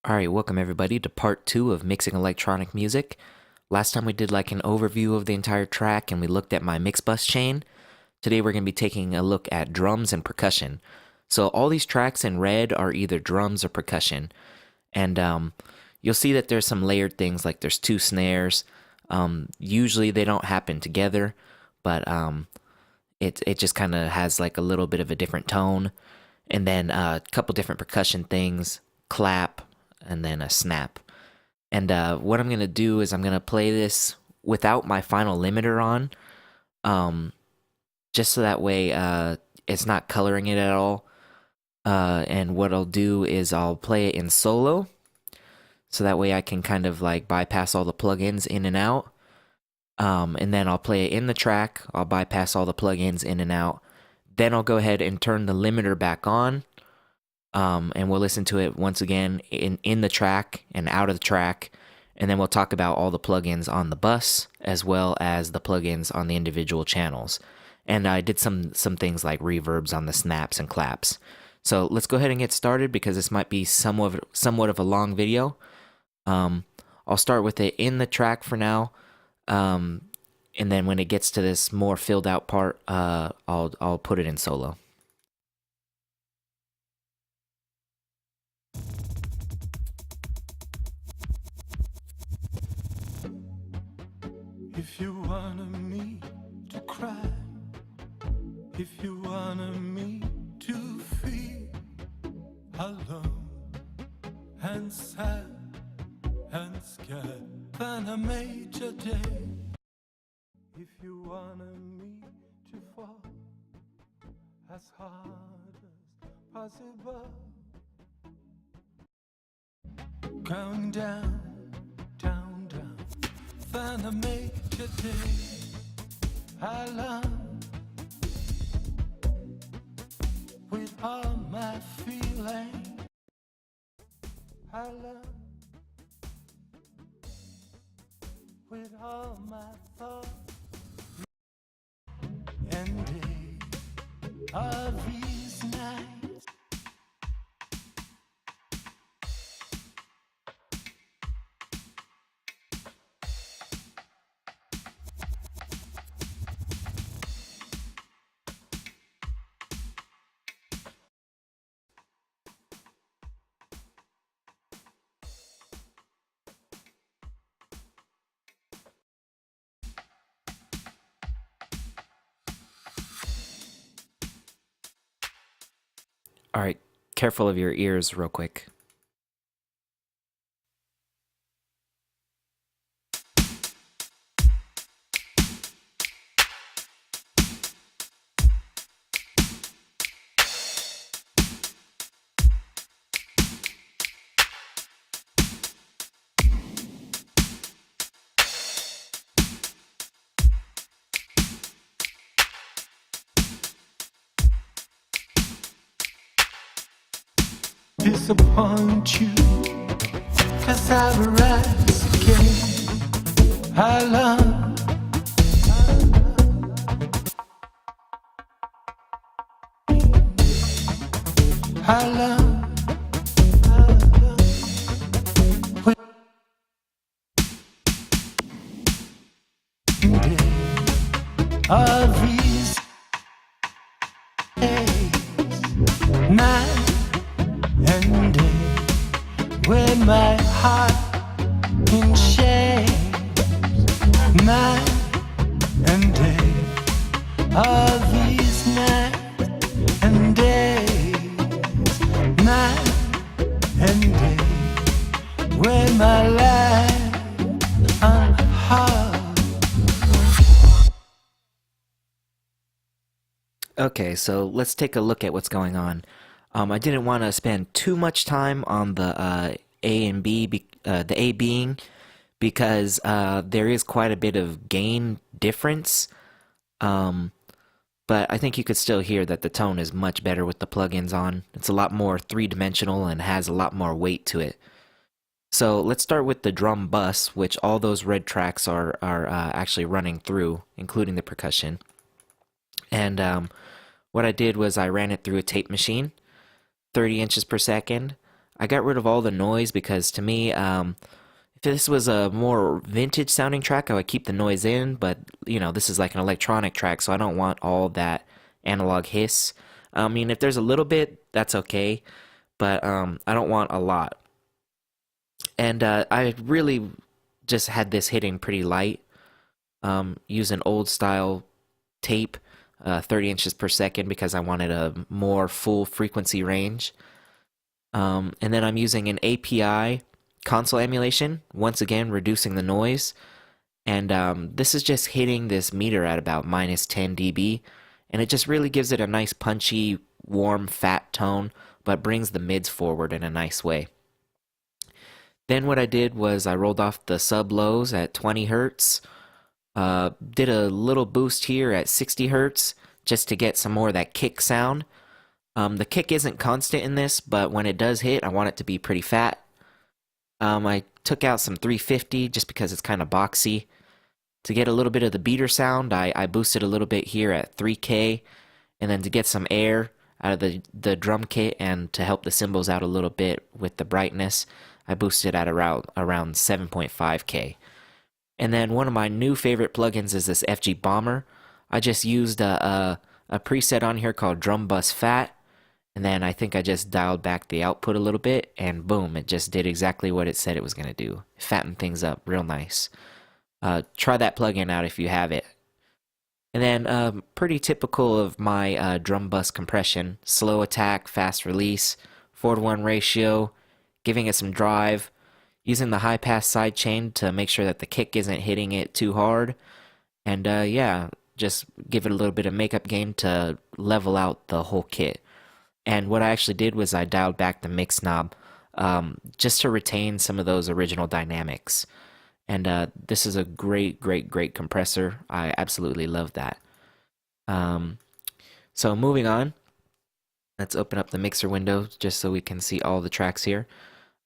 Alright, welcome everybody to part 2 of mixing electronic music. Last time we did like an overview of the entire track and we looked at my mix bus chain. Today we're going to be taking a look at drums and percussion. So all these tracks in red are either drums or percussion. And you'll see that there's some layered things, like there's two snares. Usually they don't happen together, but it just kind of has like a little bit of a different tone. And then a couple different percussion things, clap, and then a snap. And what I'm going to do is I'm going to play this without my final limiter on, just so that way it's not coloring it at all. And what I'll do is I'll play it in solo, so that way I can kind of like bypass all the plugins in and out. And then I'll play it in the track, I'll bypass all the plugins in and out. Then I'll go ahead and turn the limiter back on. And we'll listen to it once again in the track and out of the track, and then we'll talk about all the plugins on the bus as well as the plugins on the individual channels. And I did some things like reverbs on the snaps and claps. So let's go ahead and get started because this might be somewhat of a long video. I'll start with it in the track for now, and then when it gets to this more filled out part, I'll put it in solo. If you wanted me to cry, if you wanted me to feel alone and sad and scared, then I made your day. If you wanted me to fall as hard as possible, going down, down, down, then I make your day. I love with all my feeling. I love with all my thoughts. And day of these nights, Alright, careful of your ears real quick. disappoint you, 'cause I've rise again. I love I love with of these days, night and day, with my heart in shame. Night and day, all these nights and days, night and day, with my life on hold. Okay, so let's take a look at what's going on. I didn't want to spend too much time on the A and B, the A being, because there is quite a bit of gain difference. But I think you could still hear that the tone is much better with the plugins on. It's a lot more three-dimensional and has a lot more weight to it. So let's start with the drum bus, which all those red tracks are actually running through, including the percussion. And what I did was I ran it through a tape machine, 30 inches per second. I got rid of all the noise because to me, if this was a more vintage sounding track, I would keep the noise in, but you know, this is like an electronic track, so I don't want all that analog hiss. I mean, if there's a little bit, that's okay, but I don't want a lot. And I really just had this hitting pretty light, using old style tape, 30 inches per second because I wanted a more full frequency range. And then I'm using an API console emulation, once again reducing the noise. And this is just hitting this meter at about minus 10 dB. And it just really gives it a nice punchy, warm, fat tone, but brings the mids forward in a nice way. Then what I did was I rolled off the sub lows at 20 hertz, did a little boost here at 60 hertz just to get some more of that kick sound. The kick isn't constant in this, but when it does hit, I want it to be pretty fat. I took out some 350 just because it's kind of boxy. To get a little bit of the beater sound, I boosted a little bit here at 3K, and then to get some air out of the drum kit and to help the cymbals out a little bit with the brightness, I boosted at around 7.5K. And then one of my new favorite plugins is this FG Bomber. I just used a preset on here called Drum Bus Fat, and then I think I just dialed back the output a little bit, and boom, it just did exactly what it said it was going to do. Fatten things up real nice. Try that plugin out if you have it. And then pretty typical of my drum bus compression, slow attack, fast release, 4:1 ratio, giving it some drive, using the high pass sidechain to make sure that the kick isn't hitting it too hard, and yeah, just give it a little bit of makeup gain to level out the whole kit. And what I actually did was I dialed back the mix knob just to retain some of those original dynamics. And this is a great compressor. I absolutely love that. So moving on, let's open up the mixer window just so we can see all the tracks here.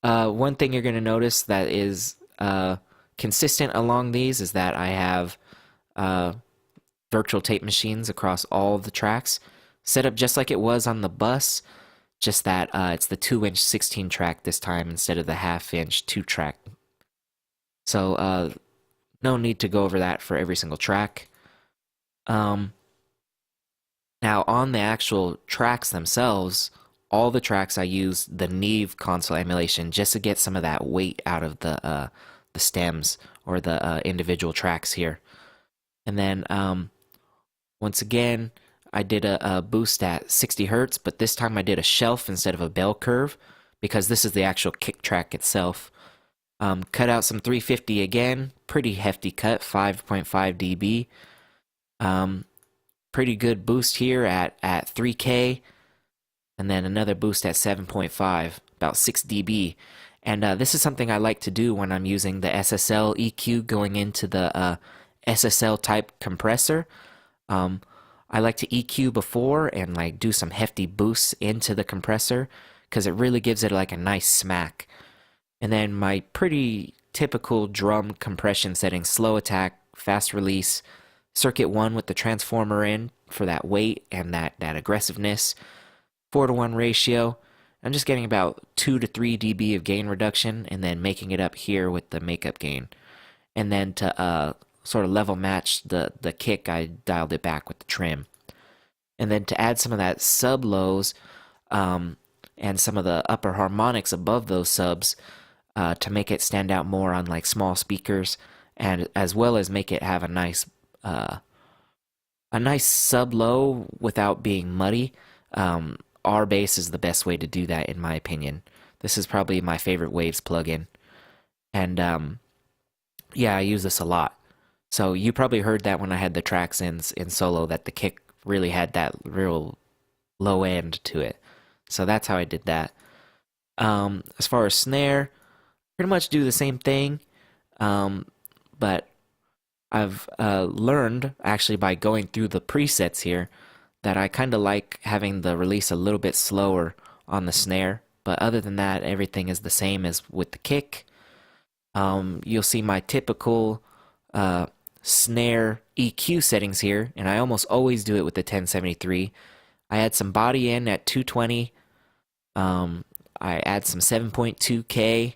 One thing you're going to notice that is consistent along these is that I have virtual tape machines across all the tracks, set up just like it was on the bus, just that it's the 2-inch 16 track this time instead of the half-inch 2-track. So no need to go over that for every single track. Now on the actual tracks themselves, all the tracks I use the Neve console emulation just to get some of that weight out of the stems or the individual tracks here. And then once again, I did a boost at 60 hertz, but this time I did a shelf instead of a bell curve because this is the actual kick track itself. Cut out some 350 again, pretty hefty cut, 5.5 dB. Pretty good boost here at 3K, and then another boost at 7.5, about 6 dB. And this is something I like to do when I'm using the SSL EQ going into the SSL type compressor. I like to EQ before and like do some hefty boosts into the compressor because it really gives it like a nice smack. And then my pretty typical drum compression settings, slow attack, fast release, circuit 1 with the transformer in for that weight and that aggressiveness, 4:1 ratio. I'm just getting about 2 to 3 dB of gain reduction and then making it up here with the makeup gain. And then to sort of level match the kick, I dialed it back with the trim. And then to add some of that sub lows and some of the upper harmonics above those subs, to make it stand out more on like small speakers, and as well as make it have a nice sub low without being muddy. R bass is the best way to do that in my opinion. This is probably my favorite Waves plugin, and yeah, I use this a lot. So you probably heard that when I had the tracks in solo that the kick really had that real low end to it. So that's how I did that. As far as snare, pretty much do the same thing, but I've learned actually by going through the presets here that I kind of like having the release a little bit slower on the snare, but other than that, everything is the same as with the kick. You'll see my typical snare EQ settings here, and I almost always do it with the 1073. I had some body in at 220. I add some 7.2K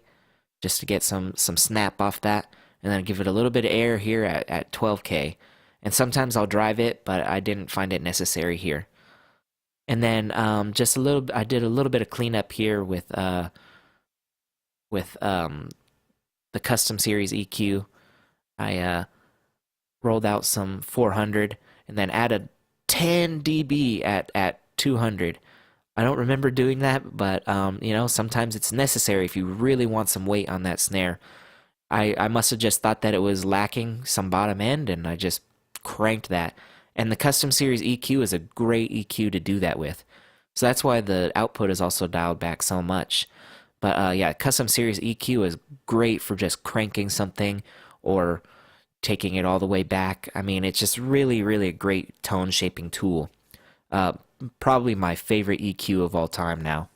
just to get some snap off that, and then give it a little bit of air here at 12K. And sometimes I'll drive it, but I didn't find it necessary here. And then just a little, I did a little bit of cleanup here with the Custom Series EQ. I rolled out some 400 and then added 10 dB at 200. I don't remember doing that, but you know, sometimes it's necessary if you really want some weight on that snare. I must have just thought that it was lacking some bottom end, and I just cranked that. And the Custom Series EQ is a great EQ to do that with. So that's why the output is also dialed back so much. But yeah, Custom Series EQ is great for just cranking something or taking it all the way back. I mean, it's just really, really a great tone shaping tool. Probably my favorite EQ of all time now.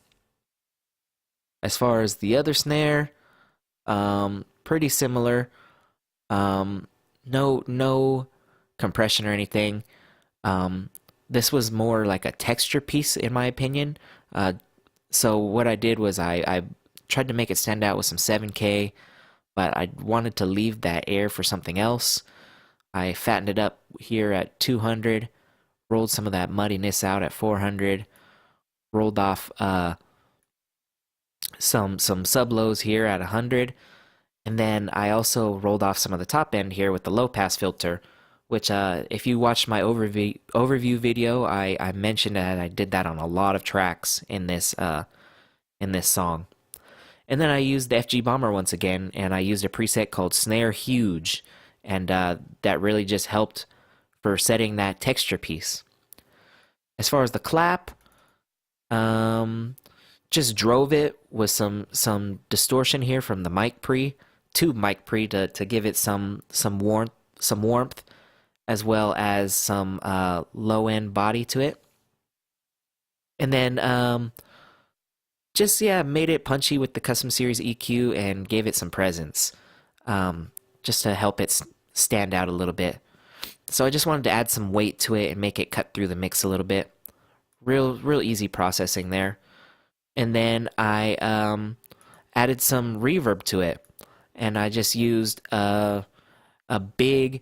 As far as the other snare, pretty similar. No compression or anything. This was more like a texture piece in my opinion. So what I did was I tried to make it stand out with some 7K, but I wanted to leave that air for something else. I fattened it up here at 200, rolled some of that muddiness out at 400, rolled off some sub lows here at 100, and then I also rolled off some of the top end here with the low pass filter, which if you watched my overview video, I mentioned that I did that on a lot of tracks in this song. And then I used the FG Bomber once again, and I used a preset called Snare Huge, and that really just helped for setting that texture piece. As far as the clap, just drove it with some distortion here from the mic pre, tube mic pre to give it some warmth, as well as some low end body to it. And then just made it punchy with the Custom Series EQ and gave it some presence, just to help it stand out a little bit. So I just wanted to add some weight to it and make it cut through the mix a little bit. Real easy processing there. And then I added some reverb to it, and I just used a big,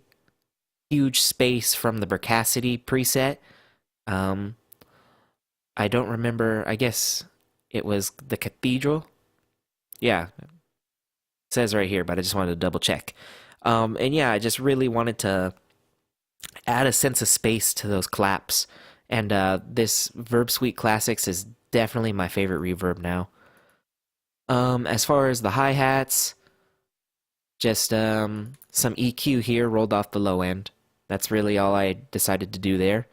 huge space from the Percussion preset. I don't remember. I guess it was the Cathedral. Yeah, it says right here, but I just wanted to double check. And yeah, I just really wanted to add a sense of space to those claps. And this Verb Suite Classics is definitely my favorite reverb now. As far as the hi-hats, just some EQ here rolled off the low end. That's really all I decided to do there.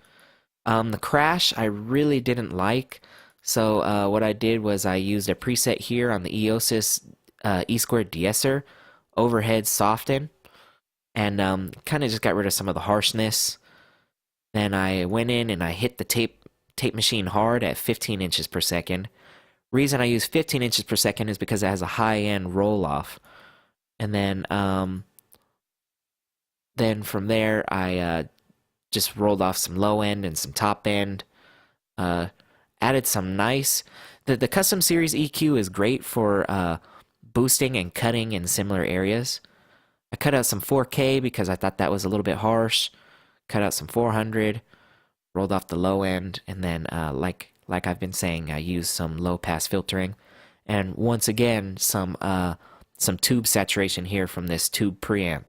The crash I really didn't like, so what I did was I used a preset here on the Eosis E2 de-esser, overhead soften, and kind of just got rid of some of the harshness. Then I went in and I hit the tape machine hard at 15 inches per second. Reason I use 15 inches per second is because it has a high-end roll-off. And then from there, I just rolled off some low-end and some top-end. Added some nice... The Custom Series EQ is great for boosting and cutting in similar areas. I cut out some 4K because I thought that was a little bit harsh. Cut out some 400, rolled off the low end, and then like I've been saying, I used some low pass filtering, and once again some tube saturation here from this tube preamp.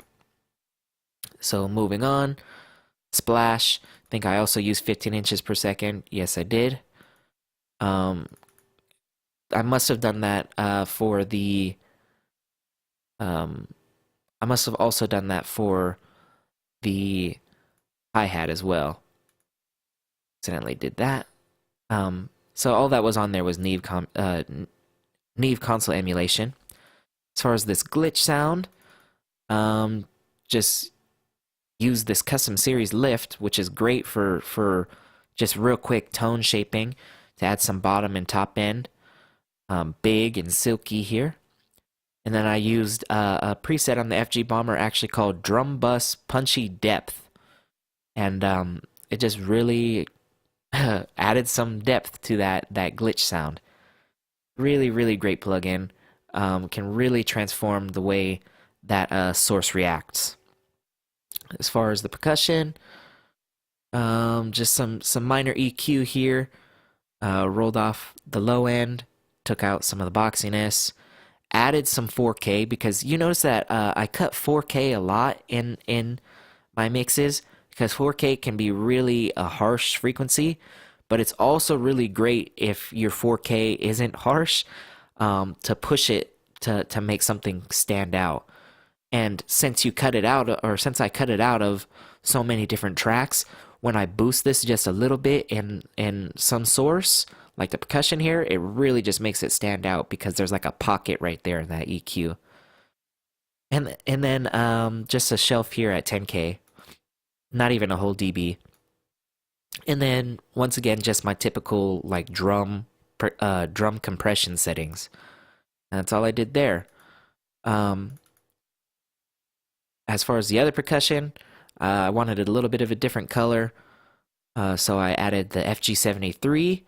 So moving on, splash. I think I also used 15 inches per second. Yes, I did. I must have done that for the. I must have also done that for the hi-hat as well. Accidentally did that. So all that was on there was Neve console emulation. As far as this glitch sound, just use this Custom Series lift, which is great for just real quick tone shaping to add some bottom and top end. Big and silky here. And then I used a preset on the FG Bomber actually called Drum Bus Punchy Depth. And it just really added some depth to that glitch sound. Really, really great plugin. Can really transform the way that source reacts. As far as the percussion, just some minor EQ here. Rolled off the low end, took out some of the boxiness, added some 4K because you notice that I cut 4K a lot in my mixes because 4K can be really a harsh frequency, but it's also really great if your 4K isn't harsh, to push it to make something stand out. And since you cut it out, or since I cut it out of so many different tracks, when I boost this just a little bit in some source, like the percussion here, it really just makes it stand out because there's like a pocket right there in that EQ. And then just a shelf here at 10K, not even a whole dB. And then once again, just my typical like drum compression settings. And that's all I did there. As far as the other percussion, I wanted a little bit of a different color, so I added the FG73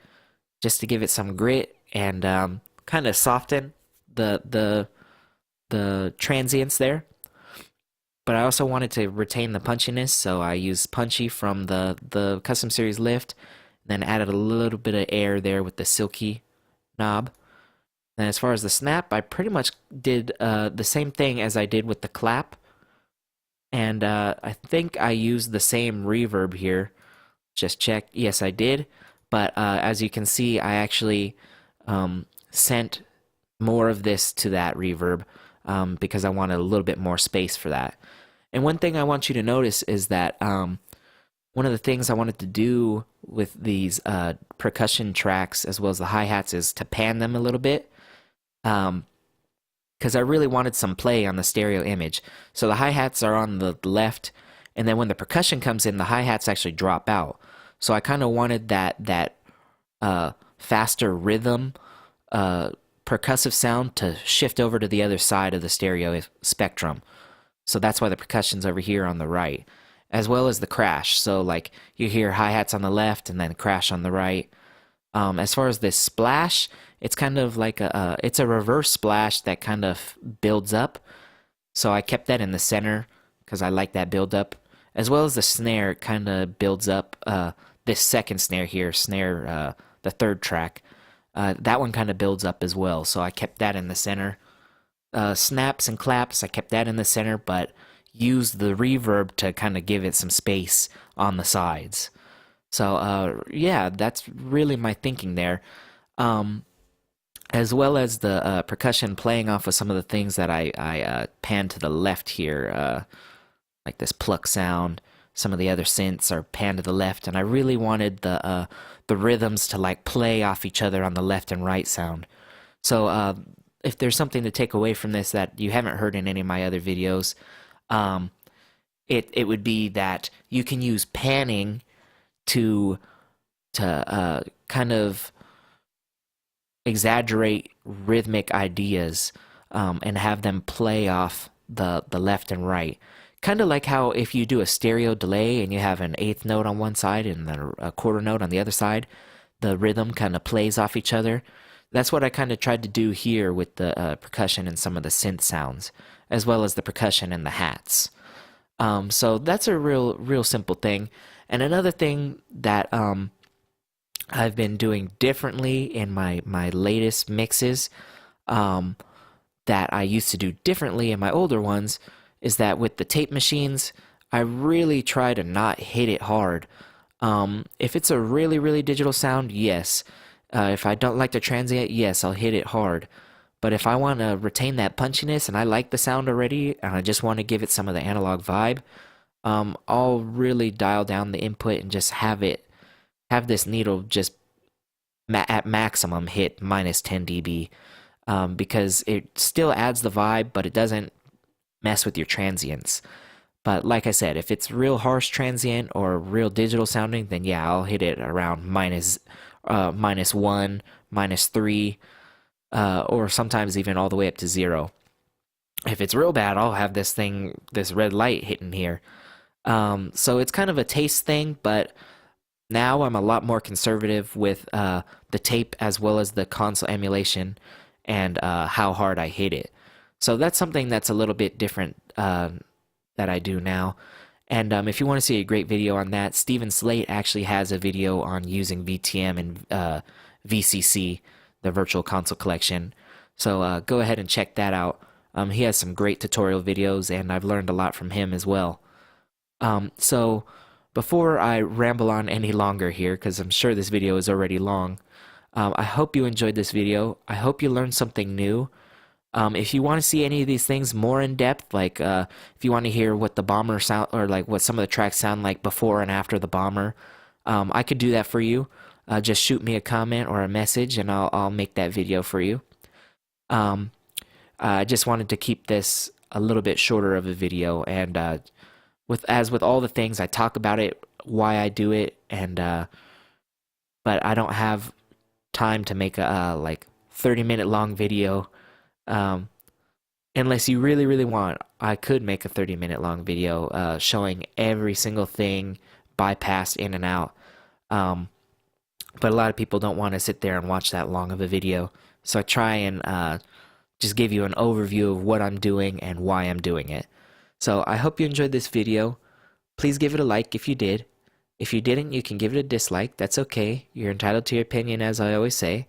just to give it some grit and kind of soften the transients there. But I also wanted to retain the punchiness, so I used Punchy from the Custom Series lift, then added a little bit of air there with the silky knob. And as far as the snap, I pretty much did the same thing as I did with the clap. And I think I used the same reverb here. Just check. Yes, I did. But as you can see, I actually sent more of this to that reverb because I wanted a little bit more space for that. And one thing I want you to notice is that one of the things I wanted to do with these percussion tracks as well as the hi-hats is to pan them a little bit. Because I really wanted some play on the stereo image. So the hi-hats are on the left, and then when the percussion comes in, the hi-hats actually drop out. So I kind of wanted that faster rhythm, percussive sound to shift over to the other side of the stereo spectrum. So that's why the percussion's over here on the right, as well as the crash. So like you hear hi-hats on the left and then crash on the right. As far as this splash, it's kind of like it's a reverse splash that kind of builds up. So I kept that in the center because I like that build up. As well as the snare kind of builds up, this second snare here, the third track. That one kind of builds up as well. So I kept that in the center. Snaps and claps, I kept that in the center, but used the reverb to kind of give it some space on the sides. So yeah, that's really my thinking there. As well as the percussion playing off of some of the things that I panned to the left here, like this pluck sound. Some of the other synths are panned to the left, and I really wanted the rhythms to like play off each other on the left and right sound. So if there's something to take away from this that you haven't heard in any of my other videos, it would be that you can use panning to kind of exaggerate rhythmic ideas and have them play off the left and right. Kind of like how if you do a stereo delay and you have an eighth note on one side and then a quarter note on the other side, the rhythm kind of plays off each other. That's what I kind of tried to do here with the percussion and some of the synth sounds, as well as the percussion and the hats. So that's a real simple thing. And another thing that I've been doing differently in my latest mixes, that I used to do differently in my older ones, is that with the tape machines, I really try to not hit it hard. If it's a really digital sound, yes. If I don't like the transient, yes, I'll hit it hard. But if I want to retain that punchiness and I like the sound already and I just want to give it some of the analog vibe, I'll really dial down the input and just have this needle just at maximum hit minus 10 dB, because it still adds the vibe, but it doesn't mess with your transients. But like I said, if it's real harsh transient or real digital sounding, then yeah, I'll hit it around minus 1, minus 3, or sometimes even all the way up to 0. If it's real bad, I'll have this red light hitting here. So it's kind of a taste thing, but Now I'm a lot more conservative with the tape as well as the console emulation and how hard I hit it. So that's something that's a little bit different that I do now. And if you want to see a great video on that, Steven Slate actually has a video on using VTM and VCC, the Virtual Console Collection. So go ahead and check that out. He has some great tutorial videos, and I've learned a lot from him as well. So before I ramble on any longer here, because I'm sure this video is already long, I hope you enjoyed this video. I hope you learned something new. If you want to see any of these things more in depth, like if you want to hear what the bomber sound or like what some of the tracks sound like before and after the bomber, I could do that for you. Just shoot me a comment or a message, and I'll make that video for you. I just wanted to keep this a little bit shorter of a video, and with all the things I talk about it, why I do it, and but I don't have time to make a like 30-minute long video. Unless you really, really want, I could make a 30-minute long video showing every single thing bypassed in and out. But a lot of people don't want to sit there and watch that long of a video. So I try and just give you an overview of what I'm doing and why I'm doing it. So I hope you enjoyed this video. Please give it a like if you did. If you didn't, you can give it a dislike. That's okay. You're entitled to your opinion, as I always say.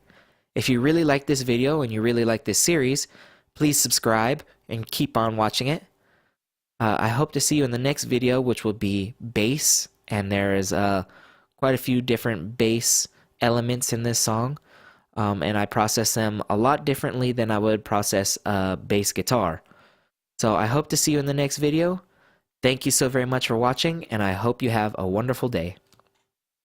If you really like this video and you really like this series, please subscribe and keep on watching it. I hope to see you in the next video, which will be bass, and there is quite a few different bass elements in this song, and I process them a lot differently than I would process a bass guitar. So I hope to see you in the next video. Thank you so very much for watching, and I hope you have a wonderful day.